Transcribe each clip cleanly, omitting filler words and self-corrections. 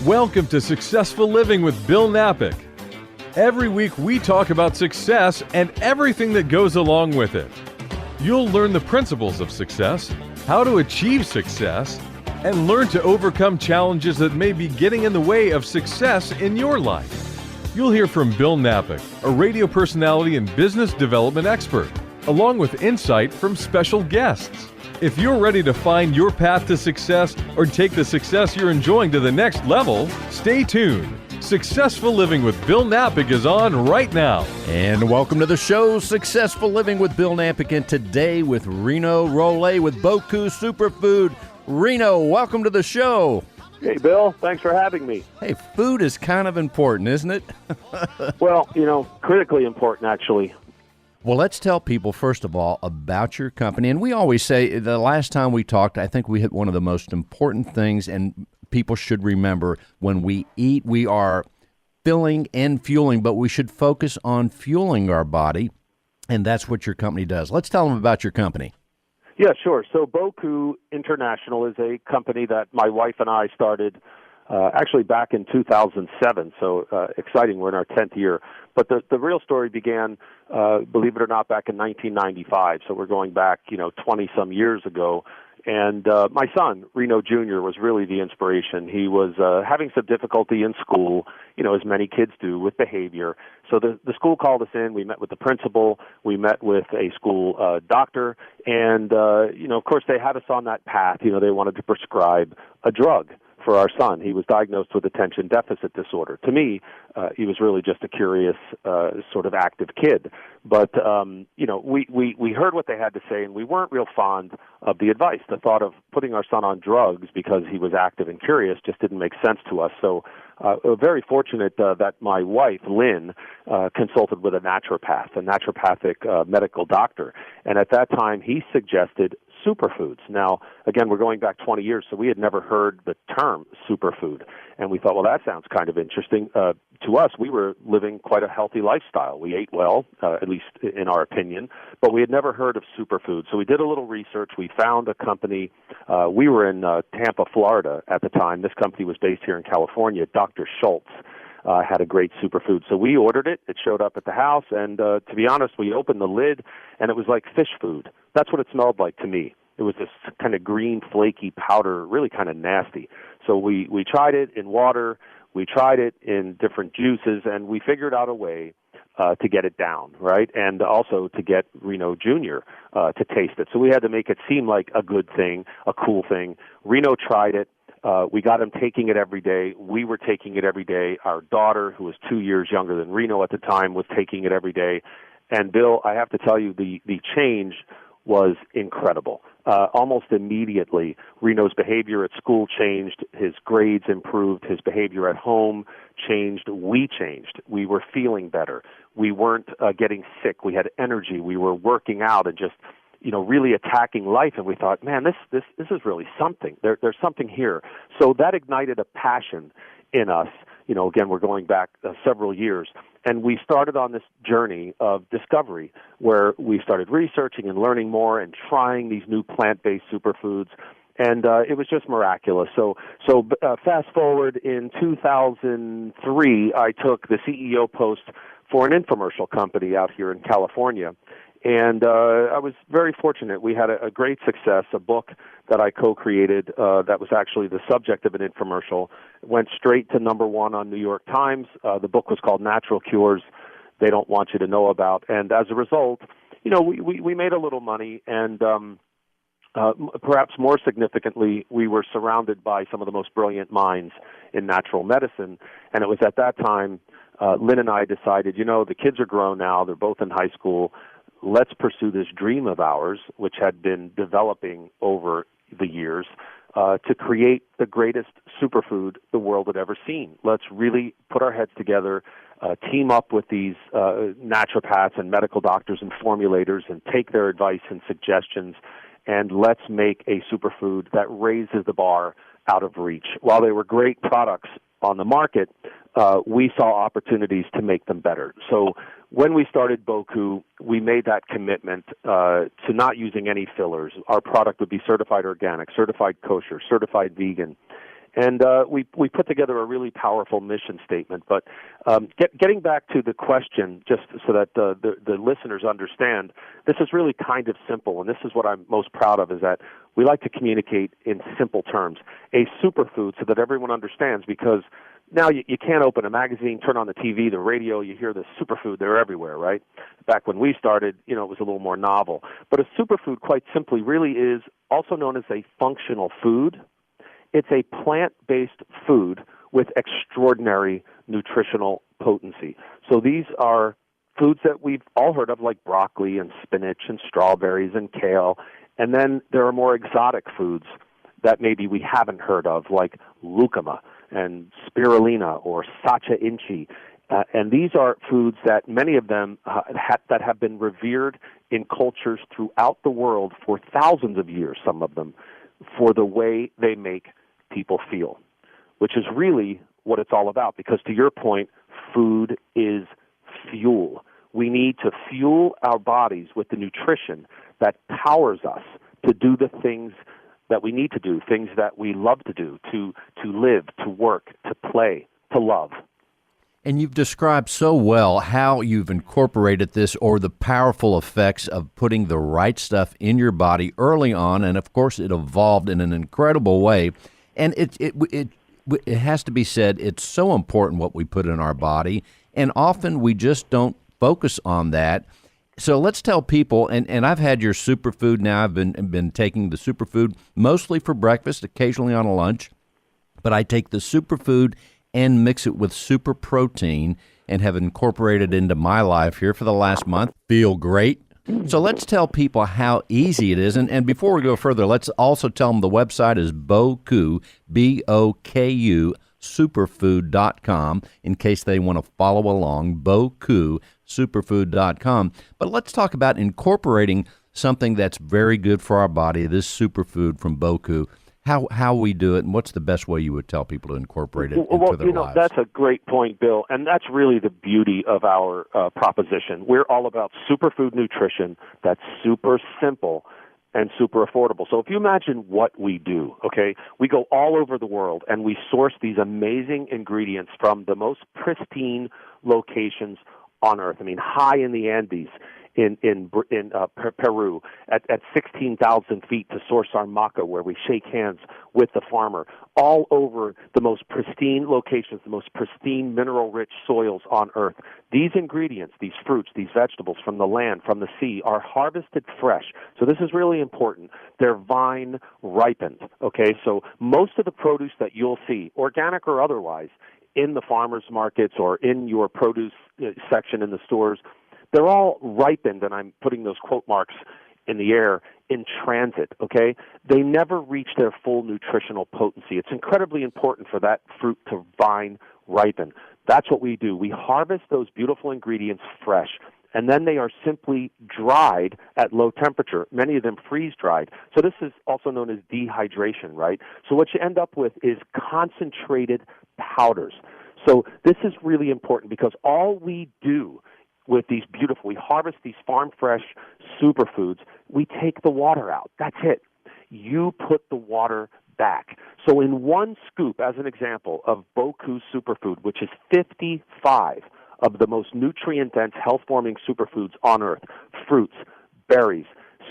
Welcome to Successful Living with Bill Napick. Every week we talk about success and everything that goes along with it. You'll learn the principles of success, how to achieve success, and learn to overcome challenges that may be getting in the way of success in your life. You'll hear from Bill Napick, a radio personality and business development expert, along with insight from special guests. If you're ready to find your path to success or take the success you're enjoying to the next level, stay tuned. Successful Living with Bill Napick is on right now. And welcome to the show, Successful Living with Bill Napick, and today with Reno Rolle with Boku Superfood. Reno, welcome to the show. Hey, Bill. Thanks for having me. Hey, food is kind of important, isn't it? Well, critically important, actually. Well, let's tell people, first of all, about your company. And we always say, the last time we talked, I think we hit one of the most important things, and people should remember, when we eat, we are filling and fueling, but we should focus on fueling our body, and that's what your company does. Let's tell them about your company. Yeah, sure. So Boku International is a company that my wife and I started actually back in 2007, so exciting. We're in our 10th year. But the real story began, believe it or not, back in 1995, so we're going back, 20-some years ago. And my son, Reno Jr., was really the inspiration. He was having some difficulty in school, as many kids do, with behavior. So the school called us in. We met with the principal. We met with a school doctor. And, of course, they had us on that path. They wanted to prescribe a drug for our son. He was diagnosed with attention deficit disorder. To me, he was really just a curious, sort of active kid. But, we heard what they had to say, and we weren't real fond of the advice. The thought of putting our son on drugs because he was active and curious just didn't make sense to us. So very fortunate that my wife, Lynn, consulted with a naturopathic medical doctor. And at that time, he suggested superfoods. Now, again, we're going back 20 years, so we had never heard the term superfood. And we thought, well, that sounds kind of interesting. To us, we were living quite a healthy lifestyle. We ate well, at least in our opinion, but we had never heard of superfood. So we did a little research. We found a company. We were in Tampa, Florida at the time. This company was based here in California. Dr. Schultz had a great superfood. So we ordered it. It showed up at the house. And to be honest, we opened the lid, and it was like fish food. That's what it smelled like to me. It was this kind of green, flaky powder, really kind of nasty. So we tried it in water. We tried it in different juices, and we figured out a way to get it down, right? And also to get Reno Jr. To taste it. So we had to make it seem like a good thing, a cool thing. Reno tried it. We got him taking it every day. We were taking it every day. Our daughter, who was 2 years younger than Reno at the time, was taking it every day. And Bill, I have to tell you, the change was incredible. Almost immediately, Reno's behavior at school changed. His grades improved. His behavior at home changed. We changed. We were feeling better. We weren't getting sick. We had energy. We were working out and just, really attacking life. And we thought, man, this is really something. There's something here. So that ignited a passion in us. Again, we're going back several years. And we started on this journey of discovery where we started researching and learning more and trying these new plant-based superfoods. And it was just miraculous. So fast forward in 2003, I took the CEO post for an infomercial company out here in California. And I was very fortunate. We had a great success, a book that I co-created that was actually the subject of an infomercial. It went straight to number one on New York Times. The book was called Natural Cures They Don't Want You to Know About. And as a result, we made a little money. And perhaps more significantly, we were surrounded by some of the most brilliant minds in natural medicine. And it was at that time, Lynn and I decided, the kids are grown now. They're both in high school. Let's pursue this dream of ours, which had been developing over the years, to create the greatest superfood the world had ever seen. Let's really put our heads together, team up with these naturopaths and medical doctors and formulators and take their advice and suggestions, and let's make a superfood that raises the bar out of reach. While they were great products on the market, we saw opportunities to make them better. So when we started Boku, we made that commitment to not using any fillers. Our product would be certified organic, certified kosher, certified vegan. And we put together a really powerful mission statement. But getting back to the question, just so that the listeners understand, this is really kind of simple, and this is what I'm most proud of, is that we like to communicate in simple terms. A superfood, so that everyone understands, because now you can't open a magazine, turn on the TV, the radio, you hear the superfood, they're everywhere, right? Back when we started, it was a little more novel. But a superfood, quite simply, really is also known as a functional food. It's a plant-based food with extraordinary nutritional potency. So these are foods that we've all heard of, like broccoli and spinach and strawberries and kale. And then there are more exotic foods that maybe we haven't heard of, like lucuma and spirulina or sacha inchi. And these are foods that many of them that have been revered in cultures throughout the world for thousands of years, some of them, for the way they make people feel, which is really what it's all about. Because to your point, food is fuel. We need to fuel our bodies with the nutrition that powers us to do the things that we need to do, things that we love to do, to live, to work, to play, to love. And you've described so well how you've incorporated this, or the powerful effects of putting the right stuff in your body early on, and of course it evolved in an incredible way. And it has to be said, it's so important what we put in our body, and often we just don't focus on that. So let's tell people, and I've had your superfood now. I've been taking the superfood mostly for breakfast, occasionally on a lunch, but I take the superfood and mix it with super protein and have incorporated into my life here for the last month. Feel great. So let's tell people how easy it is. And before we go further, let's also tell them the website is Boku, B-O-K-U, superfood.com, in case they want to follow along, Boku, superfood.com. But let's talk about incorporating something that's very good for our body, this superfood from Boku. How we do it, and what's the best way you would tell people to incorporate it into their lives? That's a great point, Bill, and that's really the beauty of our proposition. We're all about superfood nutrition that's super simple and super affordable. So if you imagine what we do, okay, we go all over the world and we source these amazing ingredients from the most pristine locations on Earth. I mean, high in the Andes, in Peru, at 16,000 feet to source our maca, where we shake hands with the farmer, all over the most pristine locations, the most pristine mineral-rich soils on Earth. These ingredients, these fruits, these vegetables from the land, from the sea, are harvested fresh. So this is really important. They're vine ripened, okay? So most of the produce that you'll see, organic or otherwise, in the farmers markets or in your produce section in the stores, they're all ripened, and I'm putting those quote marks in the air, in transit, okay? They never reach their full nutritional potency. It's incredibly important for that fruit to vine ripen. That's what we do. We harvest those beautiful ingredients fresh, and then they are simply dried at low temperature, many of them freeze-dried. So this is also known as dehydration, right? So what you end up with is concentrated powders. So this is really important, because all we do with these we harvest these farm-fresh superfoods, we take the water out. That's it. You put the water back. So in one scoop, as an example, of Boku Superfood, which is 55 of the most nutrient-dense, health-forming superfoods on Earth, fruits, berries,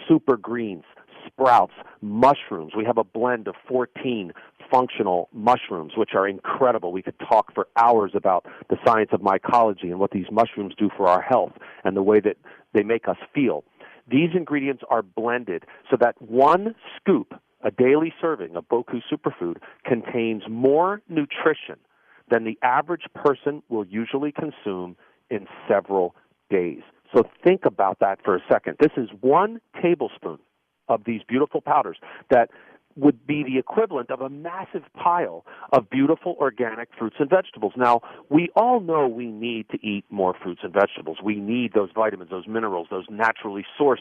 super greens, sprouts, mushrooms. We have a blend of 14 functional mushrooms, which are incredible. We could talk for hours about the science of mycology and what these mushrooms do for our health and the way that they make us feel. These ingredients are blended so that one scoop, a daily serving of Boku Superfood, contains more nutrition than the average person will usually consume in several days. So think about that for a second. This is 1 tablespoon of these beautiful powders that would be the equivalent of a massive pile of beautiful organic fruits and vegetables. Now, we all know we need to eat more fruits and vegetables. We need those vitamins, those minerals, those naturally sourced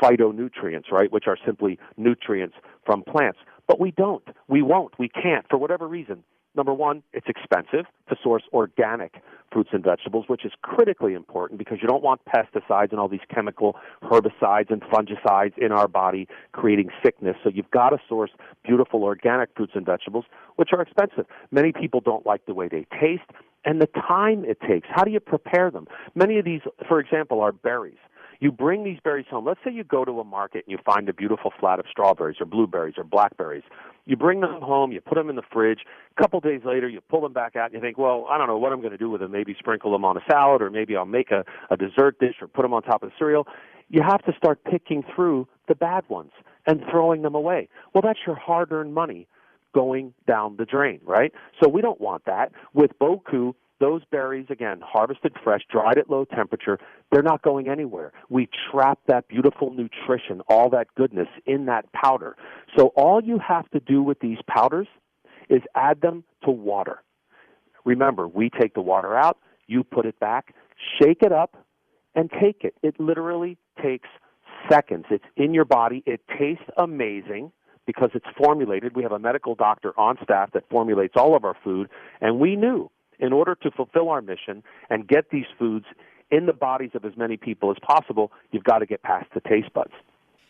phytonutrients, right, which are simply nutrients from plants. But we don't. We won't. We can't, for whatever reason. number one, it's expensive to source organic fruits and vegetables, which is critically important because you don't want pesticides and all these chemical herbicides and fungicides in our body creating sickness. So you've got to source beautiful organic fruits and vegetables, which are expensive. Many people don't like the way they taste and the time it takes. How do you prepare them? Many of these, for example, are berries. You bring these berries home. Let's say you go to a market and you find a beautiful flat of strawberries or blueberries or blackberries. You bring them home, you put them in the fridge. A couple days later, you pull them back out and you think, well, I don't know what I'm going to do with them. Maybe sprinkle them on a salad, or maybe I'll make a dessert dish or put them on top of the cereal. You have to start picking through the bad ones and throwing them away. Well, that's your hard-earned money going down the drain, right? So we don't want that. With Boku, those berries, again, harvested fresh, dried at low temperature, they're not going anywhere. We trap that beautiful nutrition, all that goodness in that powder. So all you have to do with these powders is add them to water. Remember, we take the water out, you put it back, shake it up, and take it. It literally takes seconds. It's in your body. It tastes amazing because it's formulated. We have a medical doctor on staff that formulates all of our food, and we knew in order to fulfill our mission and get these foods in the bodies of as many people as possible, you've got to get past the taste buds.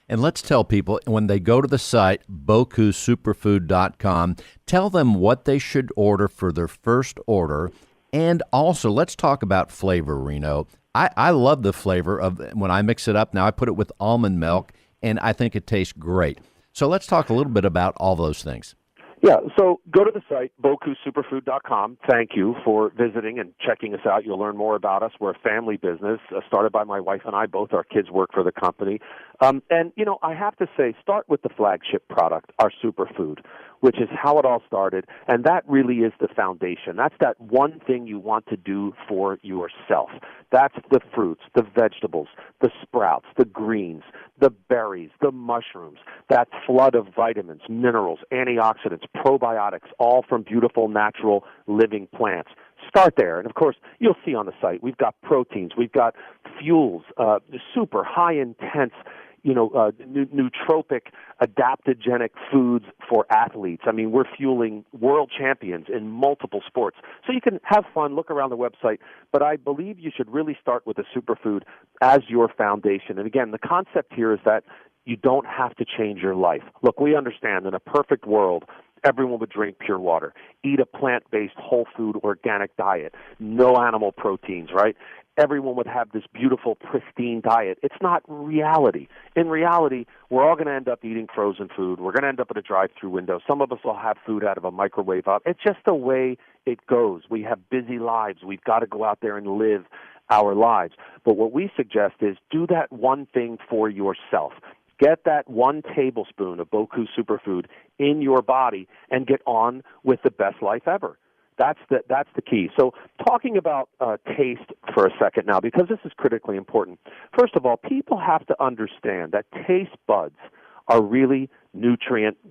And let's tell people, when they go to the site, bokusuperfood.com, tell them what they should order for their first order. And also, let's talk about flavor, Reno. I love the flavor of when I mix it up. Now, I put it with almond milk, and I think it tastes great. So let's talk a little bit about all those things. Yeah, so go to the site, bokusuperfood.com. Thank you for visiting and checking us out. You'll learn more about us. We're a family business started by my wife and I. Both our kids work for the company. And, I have to say, start with the flagship product, our superfood, which is how it all started. And that really is the foundation. That's that one thing you want to do for yourself. That's the fruits, the vegetables, the sprouts, the greens, the berries, the mushrooms, that flood of vitamins, minerals, antioxidants, probiotics, all from beautiful, natural, living plants. Start there. And, of course, you'll see on the site, we've got proteins, we've got fuels, super high-intense, nootropic, adaptogenic foods for athletes. I mean, we're fueling world champions in multiple sports. So you can have fun, look around the website, but I believe you should really start with a superfood as your foundation. And again, the concept here is that you don't have to change your life. Look, we understand in a perfect world, everyone would drink pure water, eat a plant-based, whole food, organic diet, no animal proteins, right? Everyone would have this beautiful, pristine diet. It's not reality. In reality, we're all going to end up eating frozen food. We're going to end up at a drive-through window. Some of us will have food out of a microwave oven. It's just the way it goes. We have busy lives. We've got to go out there and live our lives. But what we suggest is do that one thing for yourself. Get that 1 tablespoon of Boku Superfood in your body and get on with the best life ever. That's the key. So talking about taste for a second now, because this is critically important. First of all, people have to understand that taste buds are really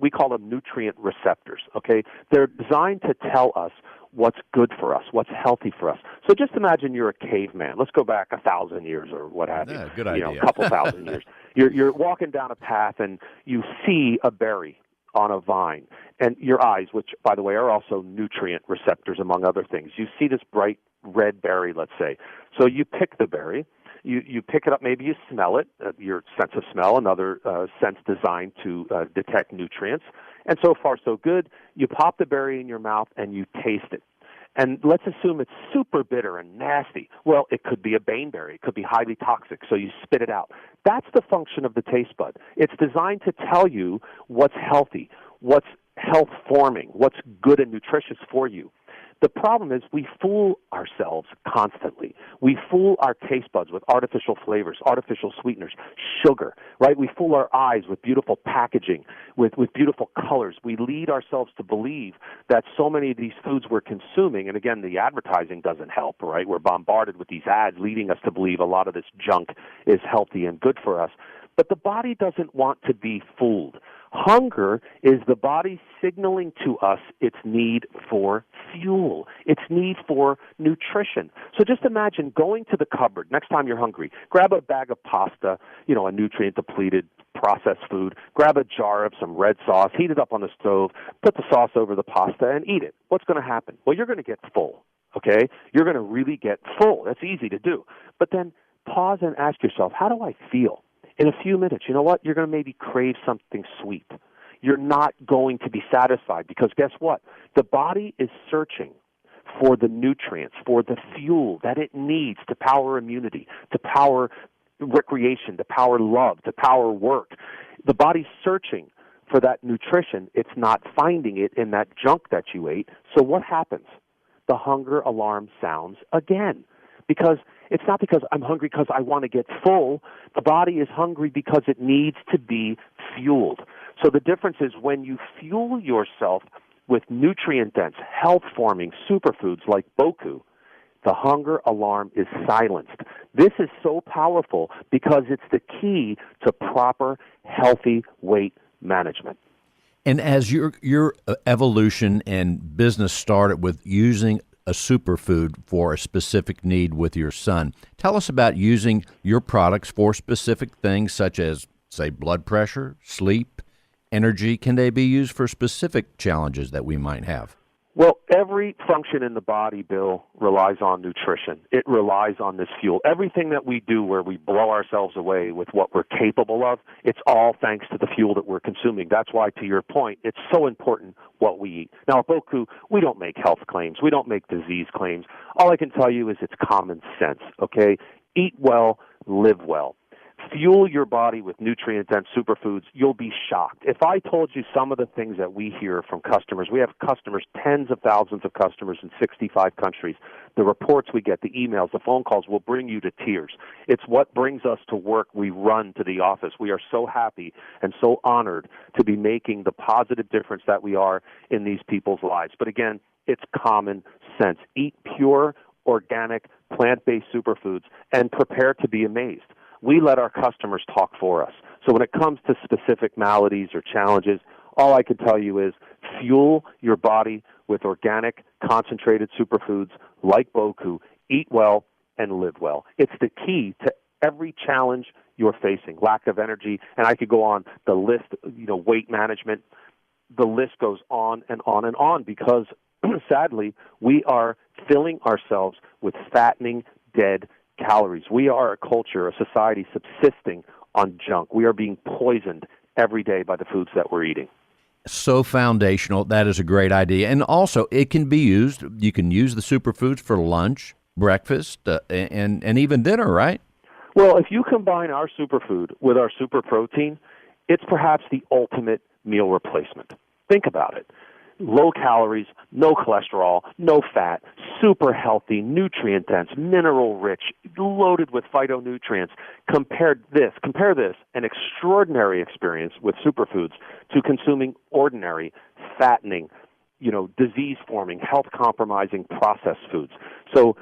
we call them nutrient receptors, okay? They're designed to tell us what's good for us, what's healthy for us. So just imagine you're a caveman. Let's go back 1,000 years or what have you. Good idea. A couple thousand years. You're walking down a path and you see a berry on a vine. And your eyes, which, by the way, are also nutrient receptors, among other things. You see this bright red berry, let's say. So you pick the berry. You pick it up. Maybe you smell it, your sense of smell, another sense designed to detect nutrients. And so far, so good. You pop the berry in your mouth and you taste it. And let's assume it's super bitter and nasty. Well, it could be a baneberry. It could be highly toxic, so you spit it out. That's the function of the taste bud. It's designed to tell you what's healthy, what's health-forming, what's good and nutritious for you. The problem is we fool ourselves constantly. We fool our taste buds with artificial flavors, artificial sweeteners, sugar, right? We fool our eyes with beautiful packaging, with beautiful colors. We lead ourselves to believe that so many of these foods we're consuming, and again, the advertising doesn't help, right? We're bombarded with these ads leading us to believe a lot of this junk is healthy and good for us. But the body doesn't want to be fooled. Hunger is the body signaling to us its need for fuel. its need for nutrition. So just imagine going to the cupboard next time you're hungry. Grab a bag of pasta, a nutrient-depleted processed food. Grab a jar of some red sauce, heat it up on the stove, put the sauce over the pasta, and eat it. What's going to happen? Well, you're going to get full, okay? You're going to really get full. That's easy to do. But then pause and ask yourself, how do I feel? In a few minutes, you know what? You're going to maybe crave something sweet. You're not going to be satisfied because guess what? The body is searching for the nutrients, for the fuel that it needs to power immunity, to power recreation, to power love, to power work. The body's searching for that nutrition. It's not finding it in that junk that you ate. So what happens? The hunger alarm sounds again. Because it's not because I'm hungry because I want to get full. The body is hungry because it needs to be fueled. So the difference is when you fuel yourself with nutrient-dense, health-forming superfoods like Boku, the hunger alarm is silenced. This is so powerful because it's the key to proper, healthy weight management. And as your evolution and business started with using a superfood for a specific need with your son, tell us about using your products for specific things such as, say, blood pressure, sleep, energy. Can they be used for specific challenges that we might have? Well, every function in the body, Bill, relies on nutrition. It relies on this fuel. Everything that we do where we blow ourselves away with what we're capable of, it's all thanks to the fuel that we're consuming. That's why, to your point, it's so important what we eat. Now, at Boku, we don't make health claims. We don't make disease claims. All I can tell you is it's common sense, okay? Eat well, live well. Fuel your body with nutrient-dense superfoods. You'll be shocked. If I told you some of the things that we hear from customers, we have customers, tens of thousands of customers in 65 countries. The reports we get, the emails, the phone calls will bring you to tears. It's what brings us to work. We run to the office. We are so happy and so honored to be making the positive difference that we are in these people's lives. But again, it's common sense. Eat pure, organic, plant-based superfoods and prepare to be amazed. We let our customers talk for us. So when it comes to specific maladies or challenges, all I can tell you is fuel your body with organic, concentrated superfoods like Boku. Eat well and live well. It's the key to every challenge you're facing. Lack of energy, and I could go on the list, weight management. The list goes on and on and on because, sadly, we are filling ourselves with fattening, dead calories. We are a culture, a society subsisting on junk. We are being poisoned every day by the foods that we're eating. So foundational. That is a great idea. And also, it can be used. You can use the superfoods for lunch, breakfast, and even dinner, right? Well, if you combine our superfood with our super protein, it's perhaps the ultimate meal replacement. Think about it. Low calories, no cholesterol, no fat, super healthy, nutrient-dense, mineral-rich, loaded with phytonutrients. Compare this, an extraordinary experience with superfoods to consuming ordinary, fattening, disease-forming, health-compromising processed foods. So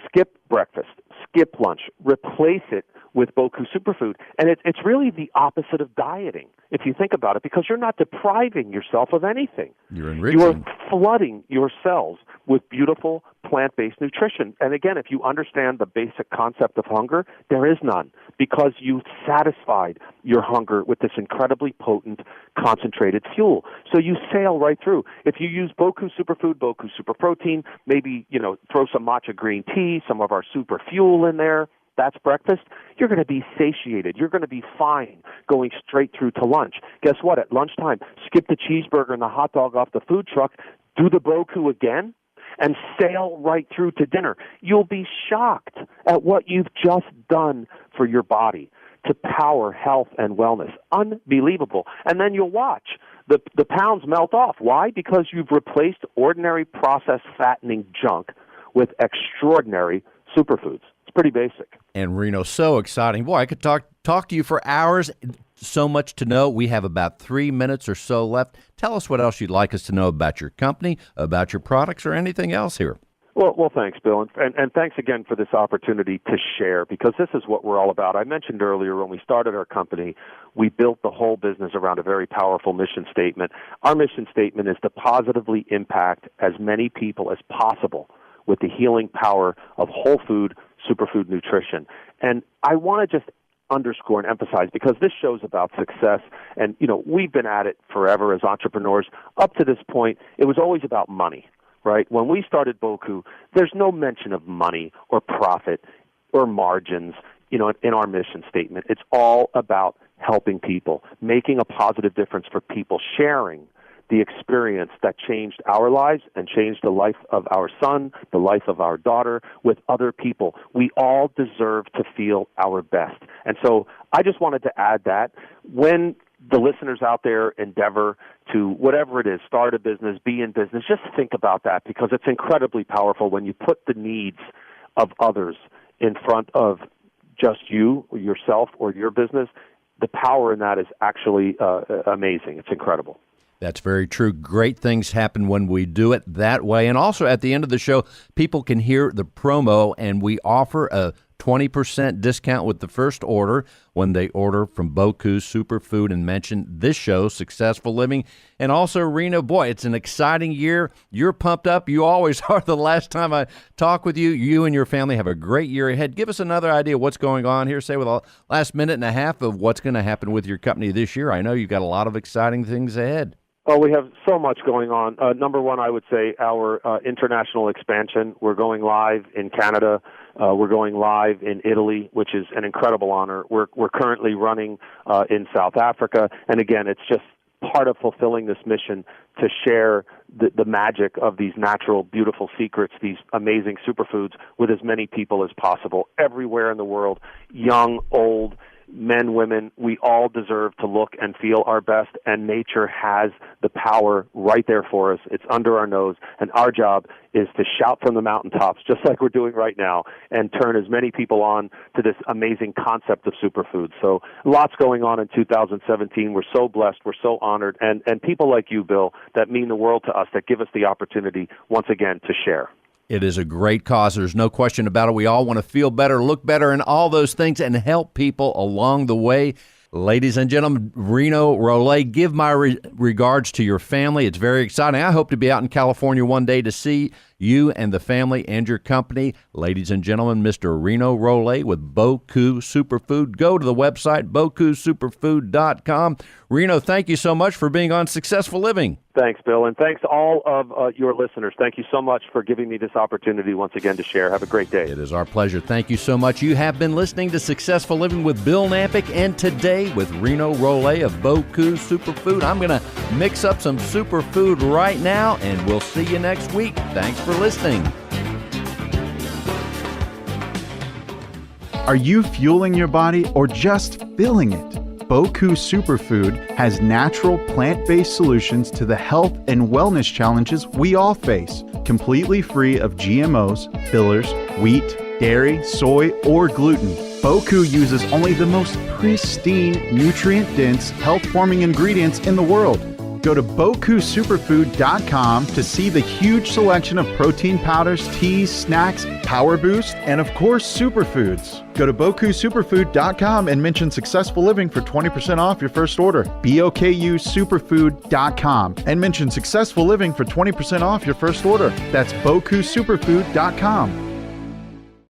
skip breakfast, skip lunch, replace it with Boku Superfood. And it's really the opposite of dieting, if you think about it, because you're not depriving yourself of anything. You're enriching. You are flooding your cells with beautiful plant-based nutrition. And again, if you understand the basic concept of hunger, there is none, because you've satisfied your hunger with this incredibly potent, concentrated fuel. So you sail right through. If you use Boku Superfood, Boku Super Protein, maybe, throw some matcha green tea, some of our super fuel in there, that's breakfast, you're going to be satiated. You're going to be fine going straight through to lunch. Guess what? At lunchtime, skip the cheeseburger and the hot dog off the food truck, do the Boku again, and sail right through to dinner. You'll be shocked at what you've just done for your body to power health and wellness. Unbelievable. And then you'll watch the pounds melt off. Why? Because you've replaced ordinary processed fattening junk with extraordinary superfoods. It's pretty basic. And Reno, so exciting. Boy, I could talk to you for hours. So much to know. We have about 3 minutes or so left. Tell us what else you'd like us to know about your company, about your products, or anything else here. Well, thanks, Bill, and thanks again for this opportunity to share, because this is what we're all about. I mentioned earlier when we started our company, we built the whole business around a very powerful mission statement. Our mission statement is to positively impact as many people as possible with the healing power of whole food, superfood nutrition. And I want to just underscore and emphasize, because this show's about success, and we've been at it forever as entrepreneurs. Up to this point, it was always about money. Right? When we started Boku, there's no mention of money or profit or margins, in our mission statement. It's all about helping people, making a positive difference for people, sharing the experience that changed our lives and changed the life of our son, the life of our daughter, with other people. We all deserve to feel our best. And so I just wanted to add that when the listeners out there endeavor to, whatever it is, start a business, be in business, just think about that, because it's incredibly powerful when you put the needs of others in front of just you, or yourself, or your business. The power in that is actually amazing. It's incredible. That's very true. Great things happen when we do it that way. And also at the end of the show, people can hear the promo, and we offer a 20% discount with the first order when they order from Boku Superfood and mention this show, Successful Living. And also, Reno, boy, it's an exciting year. You're pumped up. You always are. The last time I talked with you, you and your family have a great year ahead. Give us another idea of what's going on here, say with the last minute and a half of what's going to happen with your company this year. I know you've got a lot of exciting things ahead. Oh, we have so much going on. Number one, I would say our international expansion. We're going live in Canada. We're going live in Italy, which is an incredible honor. We're currently running in South Africa. And again, it's just part of fulfilling this mission to share the magic of these natural, beautiful secrets, these amazing superfoods, with as many people as possible everywhere in the world, young, old, men, women. We all deserve to look and feel our best, and nature has the power right there for us. It's under our nose, and our job is to shout from the mountaintops, just like we're doing right now, and turn as many people on to this amazing concept of superfoods. So lots going on in 2017. We're so blessed. We're so honored. And people like you, Bill, that mean the world to us, that give us the opportunity, once again, to share. It is a great cause. There's no question about it. We all want to feel better, look better, and all those things, and help people along the way. Ladies and gentlemen, Reno Rolle, give my regards to your family. It's very exciting. I hope to be out in California one day to see you and the family and your company. Ladies and gentlemen, Mr. Reno Rolle with Boku Superfood. Go to the website, bokusuperfood.com. Reno, thank you so much for being on Successful Living. Thanks, Bill, and thanks to all of your listeners. Thank you so much for giving me this opportunity once again to share. Have a great day. It is our pleasure. Thank you so much. You have been listening to Successful Living with Bill Napick, and today with Reno Rolle of Boku Superfood. I'm going to mix up some superfood right now, and we'll see you next week. Thanks for listening. Are you fueling your body or just filling it? Boku Superfood has natural plant-based solutions to the health and wellness challenges we all face, completely free of GMOs, fillers, wheat, dairy, soy, or gluten. Boku uses only the most pristine, nutrient-dense, health-forming ingredients in the world. Go to BokuSuperfood.com to see the huge selection of protein powders, teas, snacks, Power Boost, and of course, superfoods. Go to BokuSuperfood.com and mention Successful Living for 20% off your first order. BokuSuperfood.com and mention Successful Living for 20% off your first order. That's BokuSuperfood.com.